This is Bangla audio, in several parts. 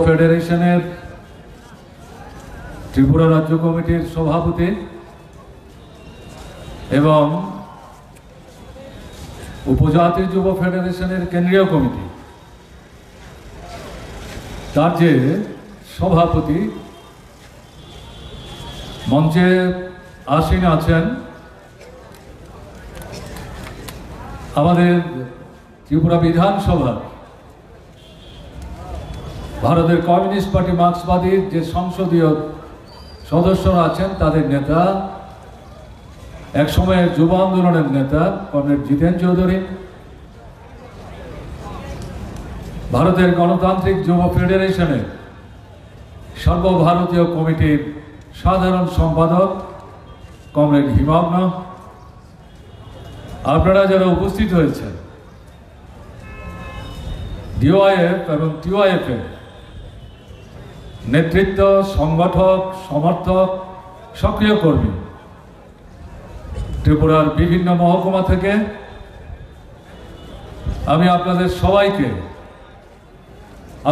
ফেডারেশনের ত্রিপুরা রাজ্য কমিটির সভাপতি এবং উপজাতি যুব ফেডারেশনের কেন্দ্রীয় কমিটি তার যে সভাপতি মঞ্চে আসীন আছেন, আমাদের ত্রিপুরা বিধানসভার ভারতের কমিউনিস্ট পার্টি মার্ক্সবাদীর যে সংসদীয় সদস্যরা আছেন, তাদের নেতা, এক সময়ের যুব আন্দোলনের নেতা কমরেড জিতেন চৌধুরী, ভারতের গণতান্ত্রিক যুব ফেডারেশনের সর্বভারতীয় কমিটির সাধারণ সম্পাদক কমরেড হিমগ্ন, আপনারা যারা উপস্থিত হয়েছেন, ডিওয়াইএফ এবং টিওয়াইএফ এর নেতৃত্ব, সংগঠক, সমর্থক, সক্রিয় কর্মী, ত্রিপুরার বিভিন্ন মহকুমা থেকে আমি আপনাদের সবাইকে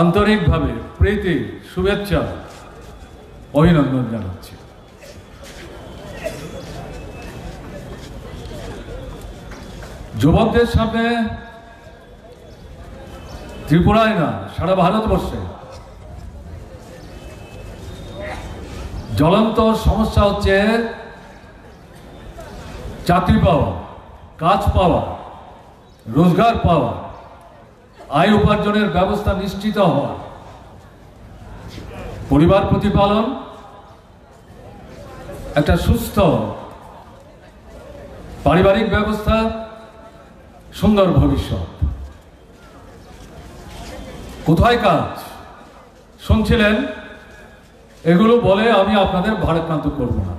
আন্তরিকভাবে প্রীতি, শুভেচ্ছা, অভিনন্দন জানাচ্ছি। যুবকদের সামনে ত্রিপুরায় না, সারা ভারতবর্ষে জ্বলন্ত সমস্যা হচ্ছে চাকরি পাওয়া, কাজ পাওয়া, রোজগার পাওয়া, আয় উপার্জনের ব্যবস্থা নিশ্চিত হওয়া, পরিবার প্রতিপালন, একটা সুস্থ পারিবারিক ব্যবস্থা, সুন্দর ভবিষ্যৎ। কোথায় কাজ শুনছিলেন? এগুলো বলে আমি আপনাদের ভারাক্রান্ত করব না।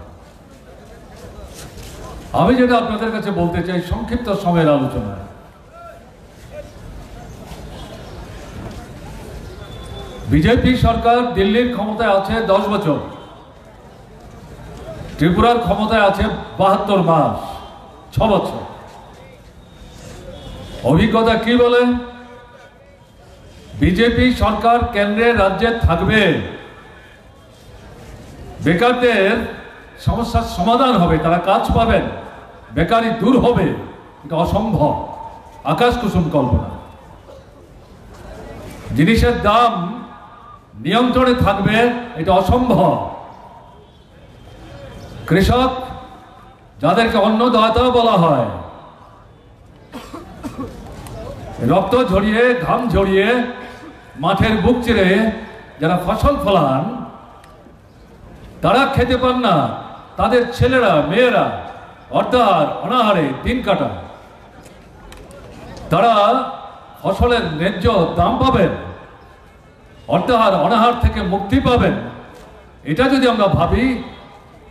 আমি যেটা আপনাদের কাছে বলতে চাই সংক্ষিপ্ত সময়ের আলোচনায়, বিজেপি সরকার দিল্লির ক্ষমতায় আছে 10 বছর, ত্রিপুরার ক্ষমতায় আছে 72 মাস, 6 বছর। অভিজ্ঞতা কি বলে? বিজেপি সরকার কেন্দ্রে রাজ্যে থাকবে, বেকারদের সমস্যার সমাধান হবে, তারা কাজ পাবেন, বেকারি দূর হবে, এটা অসম্ভব, আকাশ কুসুম কল্পনা। জিনিসের দাম নিয়ন্ত্রণে থাকবে, এটা অসম্ভব। কৃষক, যাদেরকে অন্নদাতা বলা হয়, রক্ত ঝরিয়ে, ঘাম ঝরিয়ে, মাঠের বুক চিরে যারা ফসল ফলান, তারা খেতে পান না, তাদের ছেলেরা, মেয়েরা অর্ধাহার, অনাহারে দিন কাটায়। তারা ফসলের ন্যায্য দাম পাবেন, অর্ধাহার, অনাহার থেকে মুক্তি পাবেন, এটা যদি আমরা ভাবি,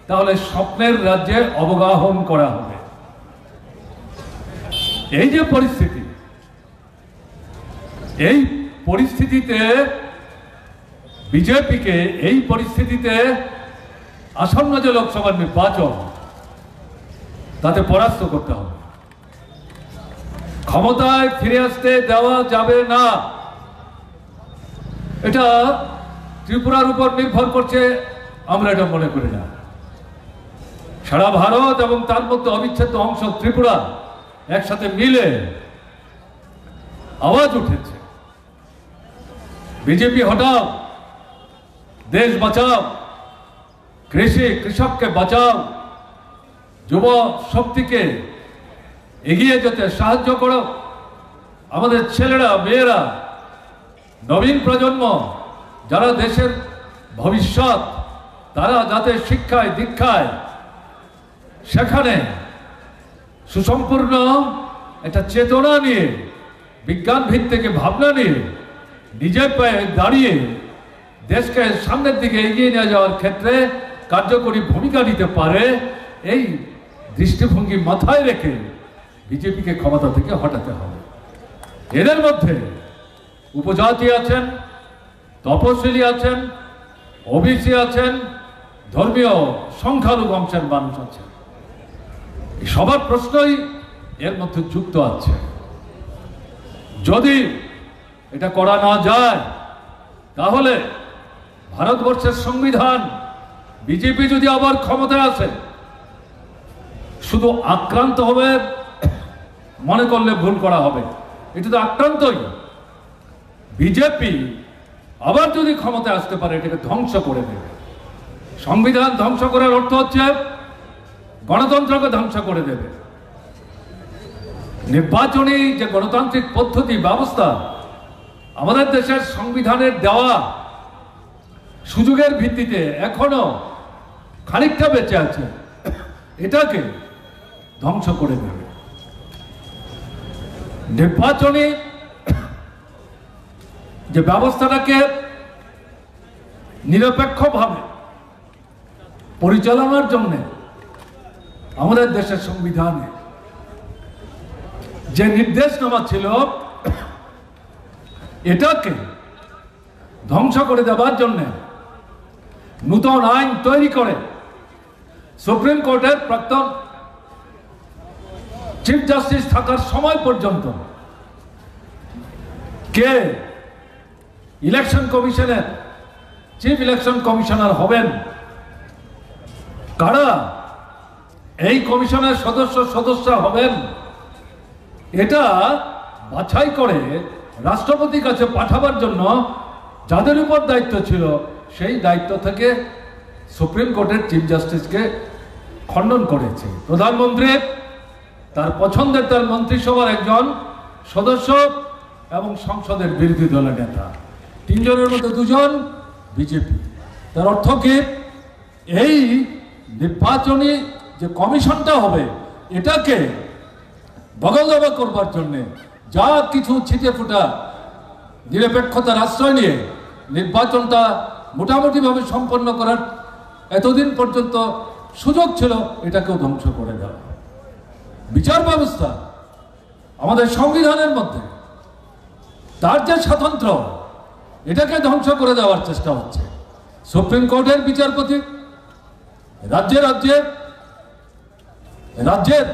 তাহলে স্বপ্নের রাজ্যে অবগাহন করা হবে। এই যে পরিস্থিতি, এই পরিস্থিতিতে বিজেপিকে, এই পরিস্থিতিতে আসন্ন যে লোকসভা নির্বাচন, তাতে পরাস্ত করতে হবে। ক্ষমতায় ফিরে আসতে দেওয়া যাবে না। এটা ত্রিপুরার উপর নির্ভর করছে আমরা এটা মনে করি না। সারা ভারত এবং তার মধ্যে অবিচ্ছেদ্য অংশ ত্রিপুরা একসাথে মিলে আওয়াজ উঠেছে, বিজেপি হটাও, দেশ বাঁচাও, কৃষককে বাঁচাও, যুব শক্তিকে এগিয়ে যেতে সাহায্য করো, আমাদের ছেলেরা, মেয়েরা, নবীন প্রজন্ম, যারা দেশের ভবিষ্যৎ, তারা যাতে শিক্ষায়, দীক্ষায়, সেখানে সুসম্পূর্ণ একটা চেতনা নিয়ে, বিজ্ঞান ভিত্তিক ভাবনা নিয়ে, নিজের পায়ে দাঁড়িয়ে দেশকে সামনের দিকে এগিয়ে নিয়ে যাওয়ার ক্ষেত্রে কার্যকরী ভূমিকা নিতে পারে, এই দৃষ্টিভঙ্গি মাথায় রেখে বিজেপিকে ক্ষমতা থেকে হটাতে হবে। এদের মধ্যে উপজাতি আছেন, তপশিলি আছেন, ওবিসি আছেন, ধর্মীয় সংখ্যালঘু অংশের মানুষ আছেন। সবার প্রশ্নই এর মধ্যে যুক্ত আছে। যদি এটা করা না যায়, তাহলে ভারতবর্ষের সংবিধান বিজেপি যদি আবার ক্ষমতায় আসে শুধু আক্রান্ত হবে মনে করলে ভুল করা হবে। এটা তো আক্রান্তই। বিজেপি আবার যদি ক্ষমতায় আসতে পারে এটাকে ধ্বংস করে দেবে। সংবিধান ধ্বংস করার অর্থ হচ্ছে গণতন্ত্রকে ধ্বংস করে দেবে। নির্বাচনী যে গণতান্ত্রিক পদ্ধতি ব্যবস্থা আমাদের দেশের সংবিধানের দেওয়া সুযোগের ভিত্তিতে এখনো খানিকটা বেঁচে আছে, এটাকে ধ্বংস করে দেবে। নির্বাচনী যে ব্যবস্থাটাকে নিরপেক্ষভাবে পরিচালনার জন্য আমাদের দেশের সংবিধানে যে নির্দেশনামা ছিল এটাকে ধ্বংস করে দেওয়ার জন্য নূতন আইন তৈরি করে সুপ্রিম কোর্টের প্রাক্তন চিফ জাস্টিস থাকার সময় পর্যন্ত কে ইলেকশন কমিশনের চিফ ইলেকশন কমিশনার হবেন, কারা এই কমিশনের সদস্য হবেন, এটা বাছাই করে রাষ্ট্রপতির কাছে পাঠাবার জন্য যাদের উপর দায়িত্ব ছিল সেই দায়িত্ব থেকে সুপ্রিম কোর্টের চিফ জাস্টিসকে খণ্ডন করেছে প্রধানমন্ত্রী, তার পছন্দের তার মন্ত্রিসভার একজন সদস্য এবং সংসদের বিরোধী দলের নেতা, তিনজনের মধ্যে দুজন বিজেপি। তার অর্থ কি? এই নির্বাচনী যে কমিশনটা হবে এটাকে বগলদাবা করবার জন্যে যা কিছু ছিটে ফুটা নিরপেক্ষতার আশ্রয় নিয়ে নির্বাচনটা মোটামুটিভাবে সম্পন্ন করার এতদিন পর্যন্ত সুযোগ ছিল এটাকেও ধ্বংস করে দেওয়া। বিচার ব্যবস্থা আমাদের সংবিধানের মধ্যে তার যে স্বাতন্ত্র্য এটাকে ধ্বংস করে দেওয়ার চেষ্টা হচ্ছে। সুপ্রিম কোর্টের বিচারপতি, রাজ্যের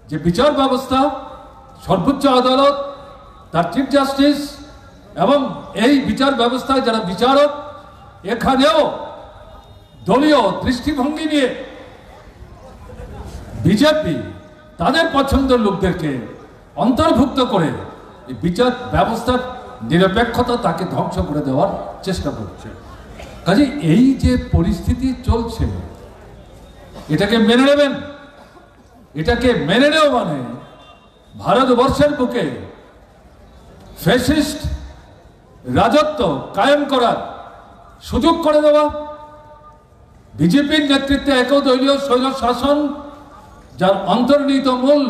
যে বিচার ব্যবস্থা, সর্বোচ্চ আদালত, তার চিফ জাস্টিস এবং এই বিচার ব্যবস্থায় যারা বিচারক, এখানেও দলীয় দৃষ্টিভঙ্গি নিয়ে বিজেপি তাদের পছন্দের লোকদেরকে অন্তর্ভুক্ত করে এই বিচার ব্যবস্থার নিরপেক্ষতা তাকে ধ্বংস করে দেওয়ার চেষ্টা করছে। কাজে এই যে পরিস্থিতি চলছে এটাকে মেনে নেবেন। এটাকে মেনে নেওয়া মানে ভারতবর্ষের বুকে ফ্যাসিস্ট রাজত্ব কায়েম করার সুযোগ করে দেওয়া। বিজেপির নেতৃত্বে একদলীয় স্বৈর শাসন যার অন্তর্নিহিত মূল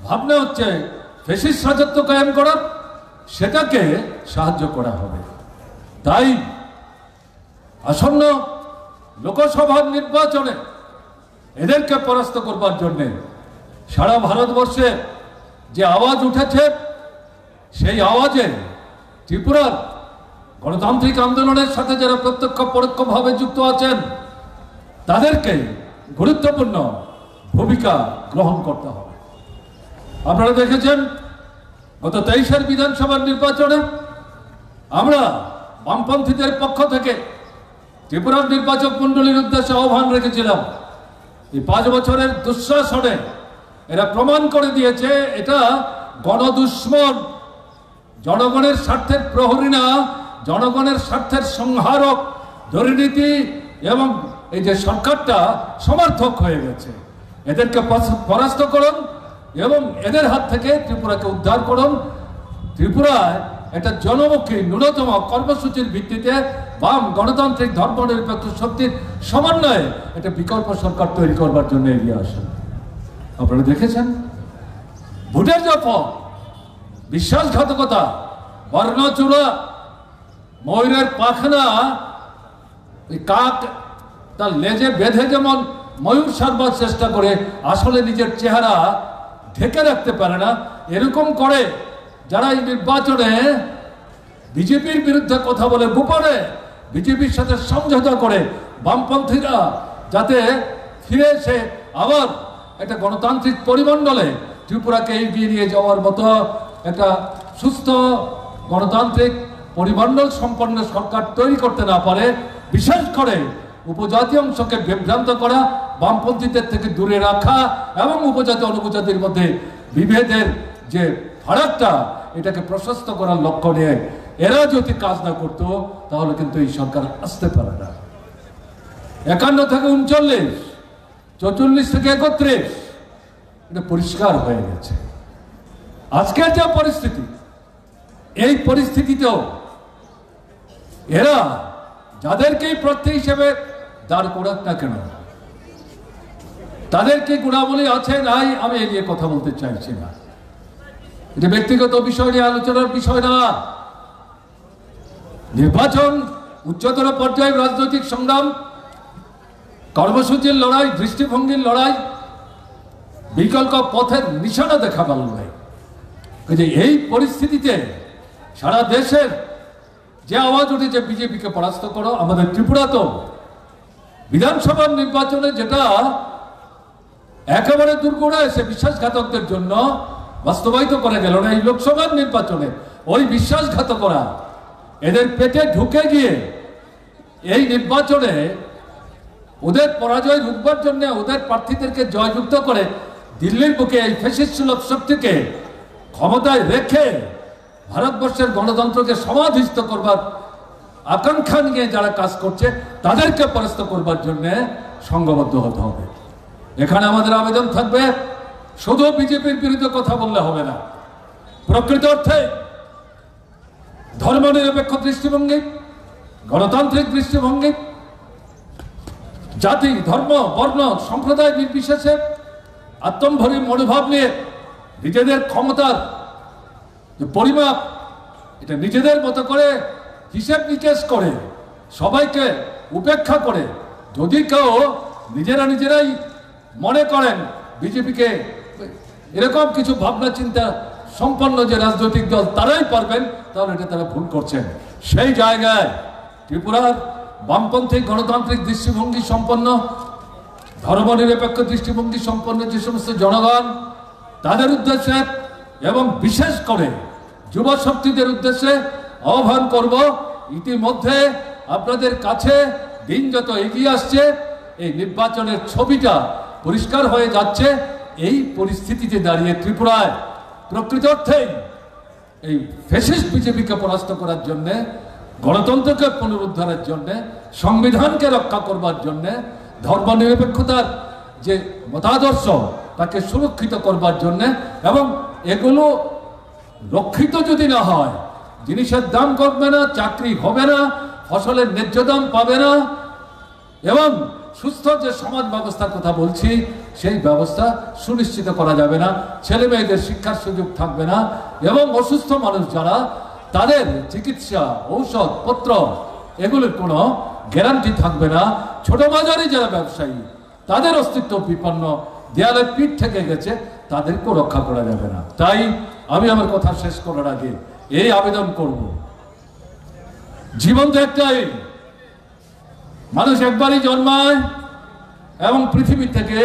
ভাবনা হচ্ছে ফ্যাসিস্ট রাজত্ব কায়েম করার, সেটাকে সাহায্য করা হবে। তাই আসন্ন লোকসভার নির্বাচনে এদেরকে পরাস্ত করবার জন্য সারা ভারতবর্ষে যে আওয়াজ উঠেছে সেই আওয়াজে ত্রিপুরার গণতান্ত্রিক আন্দোলনের সাথে যারা প্রত্যক্ষ পরোক্ষভাবে যুক্ত আছেন তাদেরকে গুরুত্বপূর্ণ ভূমিকা গ্রহণ করতে হবে। আপনারা দেখেছেন গত 23-এর বিধানসভার নির্বাচনে আমরা বামপন্থীদের পক্ষ থেকে ত্রিপুরার নির্বাচক মন্ডলীর উদ্দেশ্যে আহ্বান রেখেছিলাম। এই 5 বছরের দুঃশাসনে এরা প্রমাণ করে দিয়েছে এটা গণদুশ্মন, জনগণের স্বার্থের প্রহরী না, জনগণের স্বার্থের সংহারক, দুর্নীতি এবং এই যে সরকারটা সমর্থক হয়ে গেছে। এদেরকে পরাস্ত করুন এবং এদের হাত থেকে ত্রিপুরাকে উদ্ধার করুন। ত্রিপুরায় একটা জনমুখী ন্যূনতম কর্মসূচির ভিত্তিতে বাম গণতান্ত্রিক ধর্মনিরপেক্ষ শক্তির সমন্বয়ে একটা বিকল্প সরকার তৈরি করবার জন্য এগিয়ে আসেন। আপনারা দেখেছেন ভোটের যে ফল, বিশ্বাসঘাতকতা, বর্ণচূড়া, ময়ূরের পাখনা, কাক তার লেজে বেঁধে যেমন ময়ূর সারবার চেষ্টা করে আসলে নিজের চেহারা ঢেকে রাখতে পারে না, এরকম করে যারা এই নির্বাচনে বিজেপির বিরুদ্ধে কথা বলে গোপনে বিজেপির সাথে সমঝোতা করে বামপন্থীরা যাতে ফিরে এসে আবার একটা গণতান্ত্রিক পরিমণ্ডলে ত্রিপুরাকে এগিয়ে নিয়ে যাওয়ার মতো একটা সুস্থ গণতান্ত্রিক পরিমণ্ডল সম্পন্ন সরকার তৈরি করতে না পারে, বিশেষ করে উপজাতি অংশকে বিভ্রান্ত করা, বামপন্থীদের থেকে দূরে রাখা এবং উপজাতি অনুপজাতির মধ্যে বিভেদের যে ফারাকটা এটাকে প্রশস্ত করার লক্ষ্য নিয়ে এরা যদি কাজ না করতো তাহলে কিন্তু এই সরকার আসতে পারে না। 51 থেকে 39, 44 থেকে 31 এটা পরিষ্কার হয়ে গেছে। আজকের যে পরিস্থিতি, এই পরিস্থিতিতেও এরা যাদেরকেই প্রার্থী হিসেবে দাঁড় করাক না কেন, তাদের কি গুণাবলী আছে নাই আমি এই নিয়ে কথা বলতে চাইছি না। এটা ব্যক্তিগত বিষয় নিয়ে আলোচনার বিষয় না। নির্বাচন উচ্চতর পর্যায়ে রাজনৈতিক সংগ্রাম, কর্মসূচির লড়াই, দৃষ্টিভঙ্গির লড়াই, বিকল্প পথের নিশানা দেখাবার লড়াই। এই পরিস্থিতিতে সারা দেশের যে আওয়াজ উঠেছে বিজেপিকে পরাস্ত করো, আমাদের ত্রিপুরা তো বিধানসভার নির্বাচনে যেটা একেবারে দুর্গড়া এসে বিশ্বাসঘাতকদের জন্য বাস্তবায়িত করা গেল না, এই লোকসভার নির্বাচনে ওই বিশ্বাসঘাতকরা এদের পেটে ঢুকে গিয়ে এই নির্বাচনে ওদের পরাজয় রুখবার জন্য ওদের প্রার্থীদেরকে জয়যুক্ত করে দিল্লির বুকে এই ফ্যাসিস্ট সুলভ শক্তিকে ক্ষমতায় রেখে ভারতবর্ষের গণতন্ত্রকে সমাধিস্থ করবার আকাঙ্ক্ষা নিয়ে যারা কাজ করছে তাদেরকে পরাস্ত করবার জন্য সংঘবদ্ধ হতে হবে। এখানে আমাদের আবেদন থাকবে, শুধু বিজেপির বিরুদ্ধে কথা বললে হবে না, প্রকৃত অর্থে ধর্মনিরপেক্ষ দৃষ্টিভঙ্গি, গণতান্ত্রিক দৃষ্টিভঙ্গি, জাতি, ধর্ম, বর্ণ, সম্প্রদায় নির্বিশেষে আত্মম্ভরী মনোভাব নিয়ে নিজেদের ক্ষমতার যে পরিমাপ এটা নিজেদের মতো করে হিসেব নিকেশ করে সবাইকে উপেক্ষা করে যদি কেউ নিজেরাই মনে করেন বিজেপিকে এরকম কিছু ভাবনা চিন্তা সম্পন্ন যে রাজনৈতিক দল তারাই পারবেন, তাহলে এটা তারা ভুল করছেন। সেই জায়গায় ত্রিপুরার বামপন্থী গণতান্ত্রিক দৃষ্টিভঙ্গি সম্পন্ন, ধর্মনিরপেক্ষ দৃষ্টিভঙ্গি সম্পন্ন যে সমস্ত জনগণ, তাদের উদ্দেশ্যে এবং বিশেষ করে যুব শক্তিদের উদ্দেশ্যে আহ্বান করব, ইতিমধ্যে আপনাদের কাছে দিন যত এগিয়ে আসছে এই নির্বাচনের ছবিটা পরিষ্কার হয়ে যাচ্ছে। এই পরিস্থিতিতে দাঁড়িয়ে ত্রিপুরায় প্রকৃত অর্থেই এই ফ্যাসিস্ট বিজেপিকে পরাস্ত করার জন্যে, গণতন্ত্রকে পুনরুদ্ধারের জন্যে, সংবিধানকে রক্ষা করবার জন্যে, ধর্মনিরপেক্ষতার যে মতাদর্শ তাকে সুরক্ষিত করবার জন্যে এবং এগুলো রক্ষিত যদি না হয় জিনিসের দাম কমবে না, চাকরি হবে না, ফসলের ন্যায্য দাম পাবে না এবং সুস্থ যে সমাজ ব্যবস্থার কথা বলছি সেই ব্যবস্থা সুনিশ্চিত করা যাবে না, ছেলে মেয়েদের শিক্ষার সুযোগ থাকবে না এবং অসুস্থ মানুষ যারা তাদের চিকিৎসা, ঔষধ পত্র এগুলোর কোনো গ্যারান্টি থাকবে না, ছোট বাজারে যারা ব্যবসায়ী তাদের অস্তিত্ব বিপন্ন, দেয়ালের পিঠ থেকে গেছে, তাদেরকেও রক্ষা করা যাবে না। তাই আমি আমার কথা শেষ করার আগে এই আবেদন করব, জীবন তো একটাই, মানুষ একবারই জন্মায় এবং পৃথিবী থেকে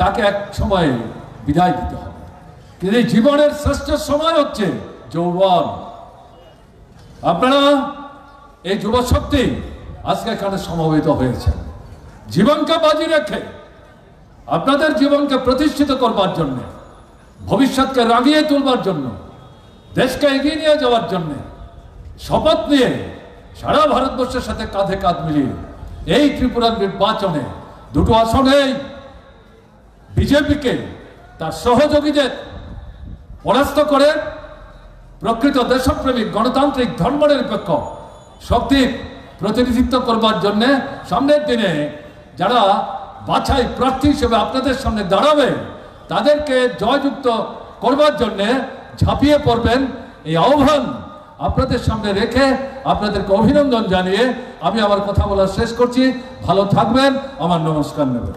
তাকে এক সময় বিদায় দিতে হবে, কিন্তু এই জীবনের শ্রেষ্ঠ সময় হচ্ছে যৌবন। আপনারা এই যুব শক্তি আজকে এখানে সমবেত হয়েছেন জীবনকে বাজি রেখে, আপনাদের জীবনকে প্রতিষ্ঠিত করবার জন্য, ভবিষ্যৎকে রাগিয়ে তুলবার জন্য, দেশকে এগিয়ে নিয়ে যাওয়ার জন্য শপথ নিয়ে সারা ভারতবর্ষের সাথে কাঁধে কাঁধ মিলিয়ে এই ত্রিপুরার নির্বাচনে দুটো আসনেই বিজেপিকে তার সহযোগীদের পরাস্ত করে প্রকৃত দেশপ্রেমিক গণতান্ত্রিক ধর্মনিরপেক্ষ শক্তির প্রতিনিধিত্ব করবার জন্য সামনের দিনে যারা বাছাই প্রার্থী হিসেবে আপনাদের সামনে দাঁড়াবে তাদেরকে জয়যুক্ত করবার জন্য ঝাঁপিয়ে পড়বেন, এই আহ্বান আপনাদের সামনে রেখে আপনাদেরকে অভিনন্দন জানিয়ে আমি আমার কথা বলা শেষ করছি। ভালো থাকবেন, আমার নমস্কার নেবেন।